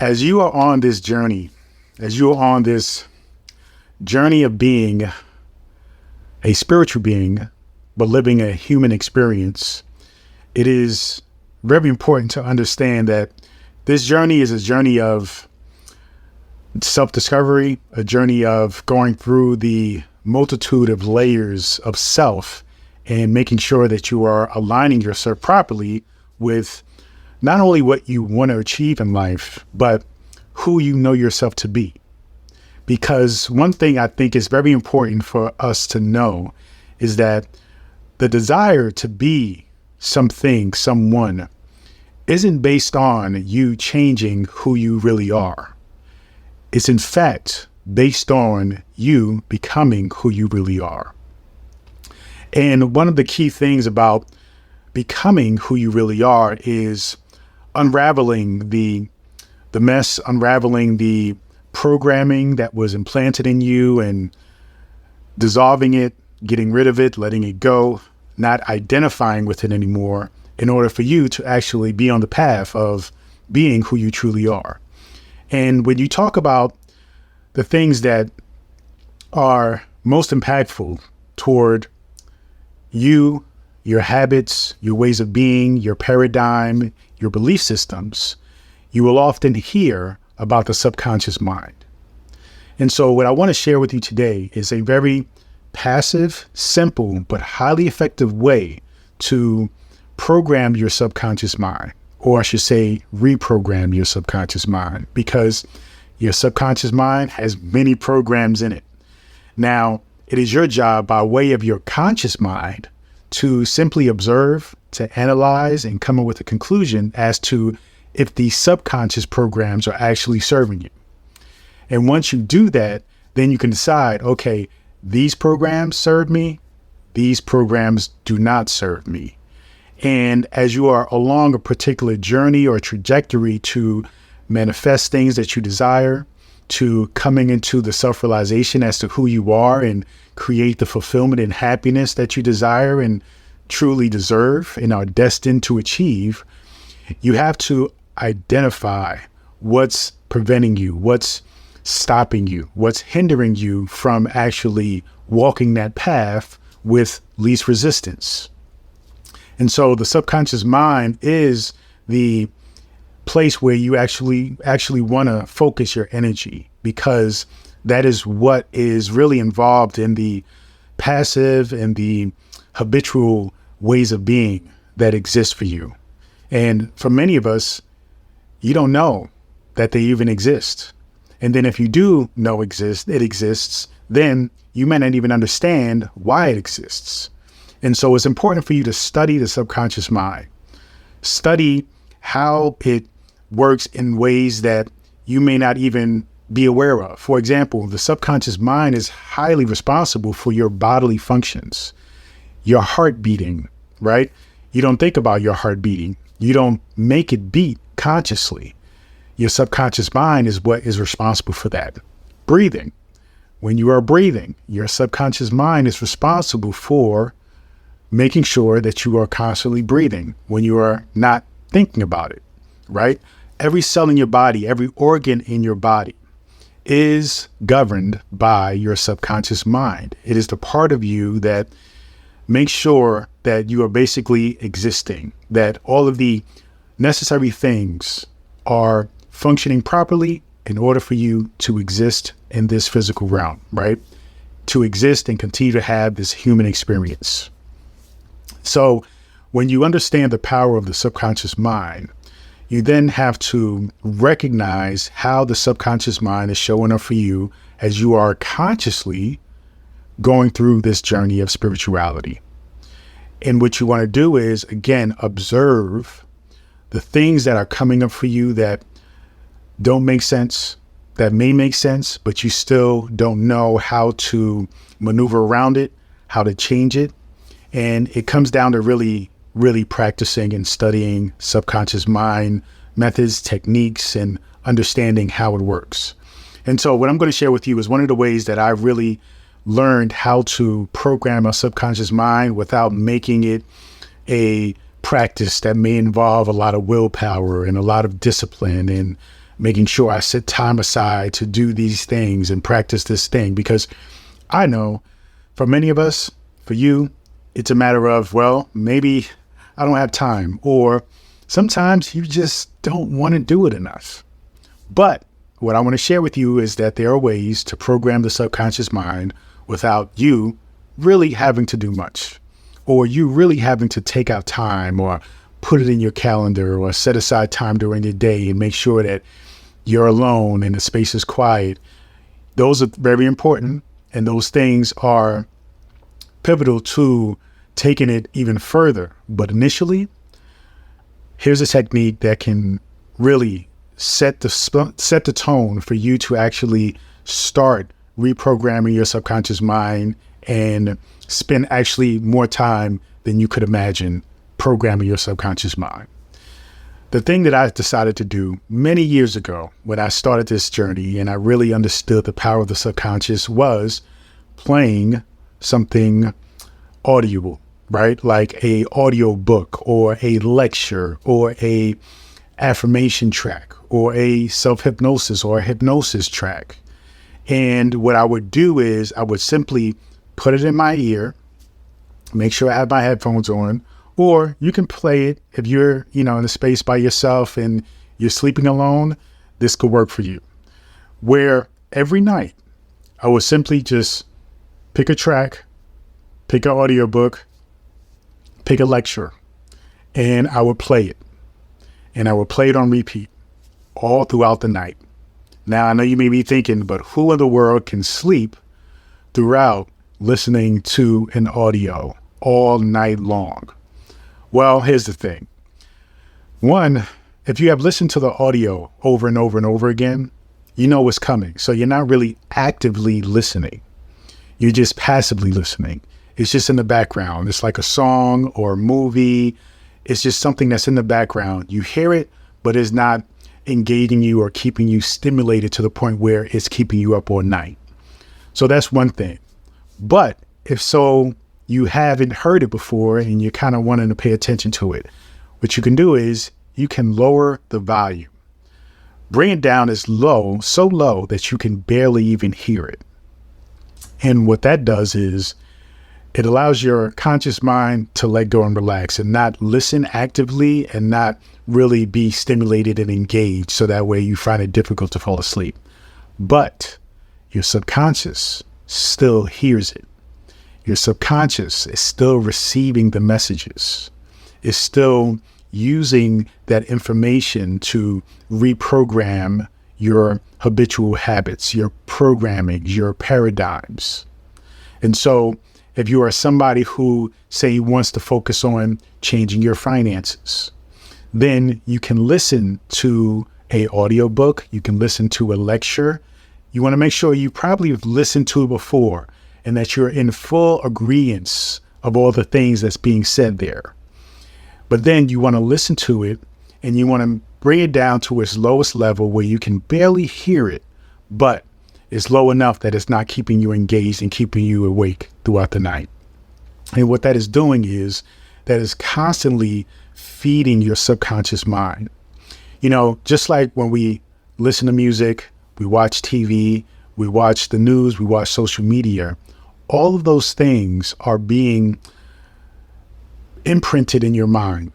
As you are on this journey, as you are on this journey of being a spiritual being, but living a human experience, it is very important to understand that this journey is a journey of self-discovery, a journey of going through the multitude of layers of self and making sure that you are aligning yourself properly with not only what you want to achieve in life, but who you know yourself to be. Because one thing I think is very important for us to know is that the desire to be something, someone, isn't based on you changing who you really are. It's in fact based on you becoming who you really are. And one of the key things about becoming who you really are is unraveling the mess, unraveling the programming that was implanted in you and dissolving it, getting rid of it, letting it go, not identifying with it anymore in order for you to actually be on the path of being who you truly are. And when you talk about the things that are most impactful toward you, your habits, your ways of being, your paradigm, your belief systems, you will often hear about the subconscious mind. And so what I want to share with you today is a very passive, simple, but highly effective way to program your subconscious mind, or I should say reprogram your subconscious mind, because your subconscious mind has many programs in it. Now, it is your job by way of your conscious mind to simply observe, to analyze, and come up with a conclusion as to if these subconscious programs are actually serving you. And once you do that, then you can decide, okay, these programs serve me, these programs do not serve me. And as you are along a particular journey or trajectory to manifest things that you desire, to coming into the self-realization as to who you are and create the fulfillment and happiness that you desire and truly deserve and are destined to achieve, you have to identify what's preventing you, what's stopping you, what's hindering you from actually walking that path with least resistance. And so the subconscious mind is the place where you actually want to focus your energy, because that is what is really involved in the passive and the habitual ways of being that exist for you. And for many of us, you don't know that they even exist. And then if you do know it exists, then you may not even understand why it exists. And so it's important for you to study the subconscious mind, study how it works in ways that you may not even be aware of. For example, the subconscious mind is highly responsible for your bodily functions, your heart beating, right? You don't think about your heart beating. You don't make it beat consciously. Your subconscious mind is what is responsible for that. Breathing. When you are breathing, your subconscious mind is responsible for making sure that you are constantly breathing when you are not thinking about it, right? Every cell in your body, every organ in your body is governed by your subconscious mind. It is the part of you that makes sure that you are basically existing, that all of the necessary things are functioning properly in order for you to exist in this physical realm, right? To exist and continue to have this human experience. So when you understand the power of the subconscious mind, you then have to recognize how the subconscious mind is showing up for you as you are consciously going through this journey of spirituality. And what you want to do is, again, observe the things that are coming up for you that don't make sense, that may make sense, but you still don't know how to maneuver around it, how to change it. And it comes down to really practicing and studying subconscious mind methods, techniques, and understanding how it works. And so what I'm going to share with you is one of the ways that I really learned how to program a subconscious mind without making it a practice that may involve a lot of willpower and a lot of discipline and making sure I set time aside to do these things and practice this thing. Because I know for many of us, for you, it's a matter of, well, maybe I don't have time, or sometimes you just don't want to do it enough. But what I want to share with you is that there are ways to program the subconscious mind without you really having to do much, or you really having to take out time or put it in your calendar or set aside time during the day and make sure that you're alone and the space is quiet. Those are very important, and those things are pivotal to taking it even further. But initially, here's a technique that can really set the tone for you to actually start reprogramming your subconscious mind and spend actually more time than you could imagine programming your subconscious mind. The thing that I decided to do many years ago when I started this journey and I really understood the power of the subconscious was playing something audible, right? Like a audio book or a lecture or a affirmation track or a self-hypnosis or a hypnosis track. And what I would do is I would simply put it in my ear, make sure I have my headphones on, or you can play it if you're, in a space by yourself and you're sleeping alone. This could work for you. Where every night I would simply just pick a track, pick an audiobook, pick a lecture, and I would play it. And I would play it on repeat all throughout the night. Now, I know you may be thinking, but who in the world can sleep throughout listening to an audio all night long? Well, here's the thing. One, if you have listened to the audio over and over and over again, you know what's coming. So you're not really actively listening. You're just passively listening. It's just in the background. It's like a song or a movie. It's just something that's in the background. You hear it, but it's not engaging you or keeping you stimulated to the point where it's keeping you up all night. So that's one thing. But if so, you haven't heard it before and you're kind of wanting to pay attention to it, what you can do is you can lower the volume. Bring it down as low, so low that you can barely even hear it. And what that does is it allows your conscious mind to let go and relax and not listen actively and not really be stimulated and engaged. So that way you find it difficult to fall asleep. But your subconscious still hears it. Your subconscious is still receiving the messages. It's still using that information to reprogram your habitual habits, your programming, your paradigms. And so if you are somebody who, say, wants to focus on changing your finances, then you can listen to an audiobook, you can listen to a lecture. You want to make sure you probably have listened to it before and that you're in full agreement of all the things that's being said there. But then you want to listen to it and you want to bring it down to its lowest level where you can barely hear it, but it's low enough that it's not keeping you engaged and keeping you awake throughout the night. And what that is doing is that is constantly feeding your subconscious mind. Just like when we listen to music, we watch TV, we watch the news, we watch social media, all of those things are being imprinted in your mind,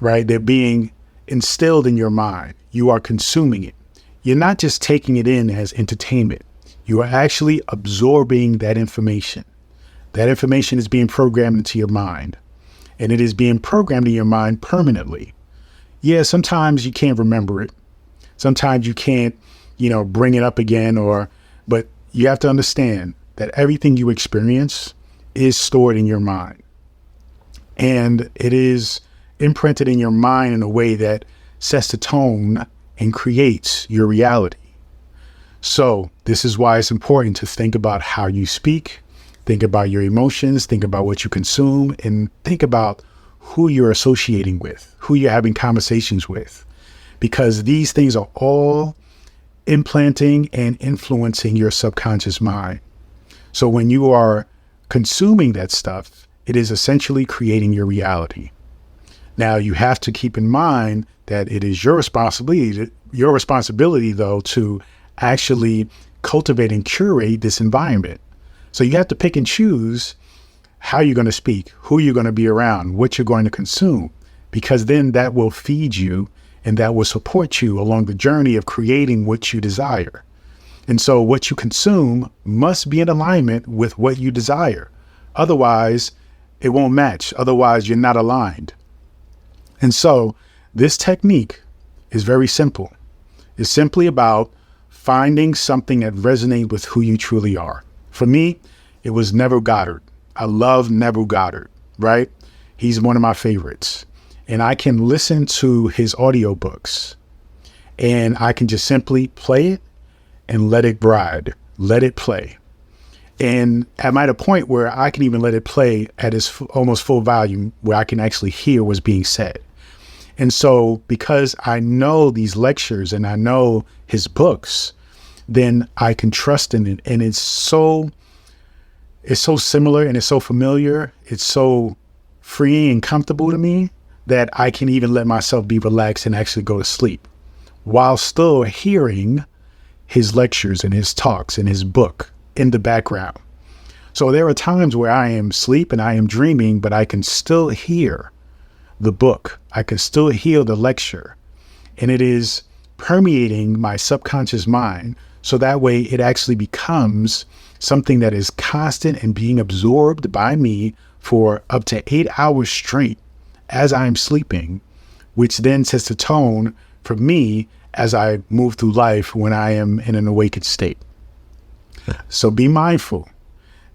right? They're being instilled in your mind. You are consuming it. You're not just taking it in as entertainment. You are actually absorbing that information. That information is being programmed into your mind, and it is being programmed in your mind permanently. Yeah, sometimes you can't remember it. Sometimes you can't, bring it up again, but you have to understand that everything you experience is stored in your mind. And it is imprinted in your mind in a way that sets the tone and creates your reality. So this is why it's important to think about how you speak, think about your emotions, think about what you consume, and think about who you're associating with, who you're having conversations with, because these things are all implanting and influencing your subconscious mind. So when you are consuming that stuff, it is essentially creating your reality. Now, you have to keep in mind that it is your responsibility your responsibility, though, to actually cultivate and curate this environment. So you have to pick and choose how you're going to speak, who you're going to be around, what you're going to consume, because then that will feed you and that will support you along the journey of creating what you desire. And so what you consume must be in alignment with what you desire. Otherwise, it won't match. Otherwise, you're not aligned. And so this technique is very simple. It's simply about finding something that resonates with who you truly are. For me, it was Neville Goddard. I love Neville Goddard, right? He's one of my favorites. And I can listen to his audiobooks and I can just simply play it and let it ride, let it play. And I'm at a point where I can even let it play at its almost full volume, where I can actually hear what's being said. And so because I know these lectures and I know his books, then I can trust in it. And it's so similar and it's so familiar. It's so freeing and comfortable to me that I can even let myself be relaxed and actually go to sleep while still hearing his lectures and his talks and his book in the background. So there are times where I am asleep and I am dreaming, but I can still hear the book. I can still hear the lecture, and it is permeating my subconscious mind. So that way it actually becomes something that is constant and being absorbed by me for up to 8 hours straight as I'm sleeping, which then sets the tone for me as I move through life when I am in an awakened state. So be mindful.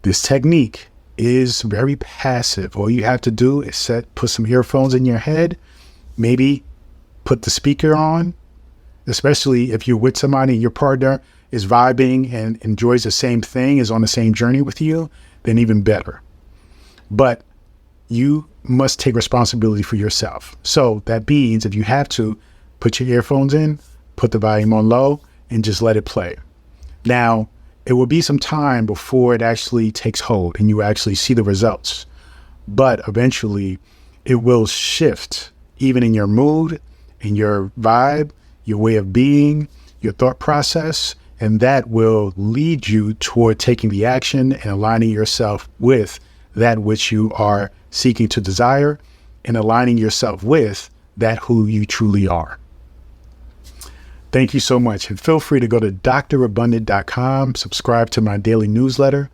This technique is very passive. All you have to do is put some earphones in your head, maybe put the speaker on, especially if you're with somebody and your partner is vibing and enjoys the same thing, is on the same journey with you, then even better. But you must take responsibility for yourself. So that means if you have to, put your earphones in, put the volume on low, and just let it play. Now, it will be some time before it actually takes hold and you actually see the results. But eventually, it will shift even in your mood, in your vibe, your way of being, your thought process, and that will lead you toward taking the action and aligning yourself with that which you are seeking to desire and aligning yourself with that who you truly are. Thank you so much. And feel free to go to drabundant.com, subscribe to my daily newsletter.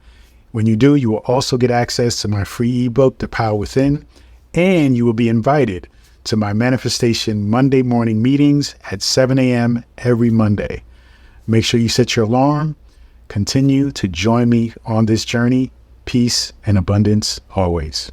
When you do, you will also get access to my free ebook, The Power Within, and you will be invited to my Manifestation Monday morning meetings at 7 a.m. every Monday. Make sure you set your alarm. Continue to join me on this journey. Peace and abundance always.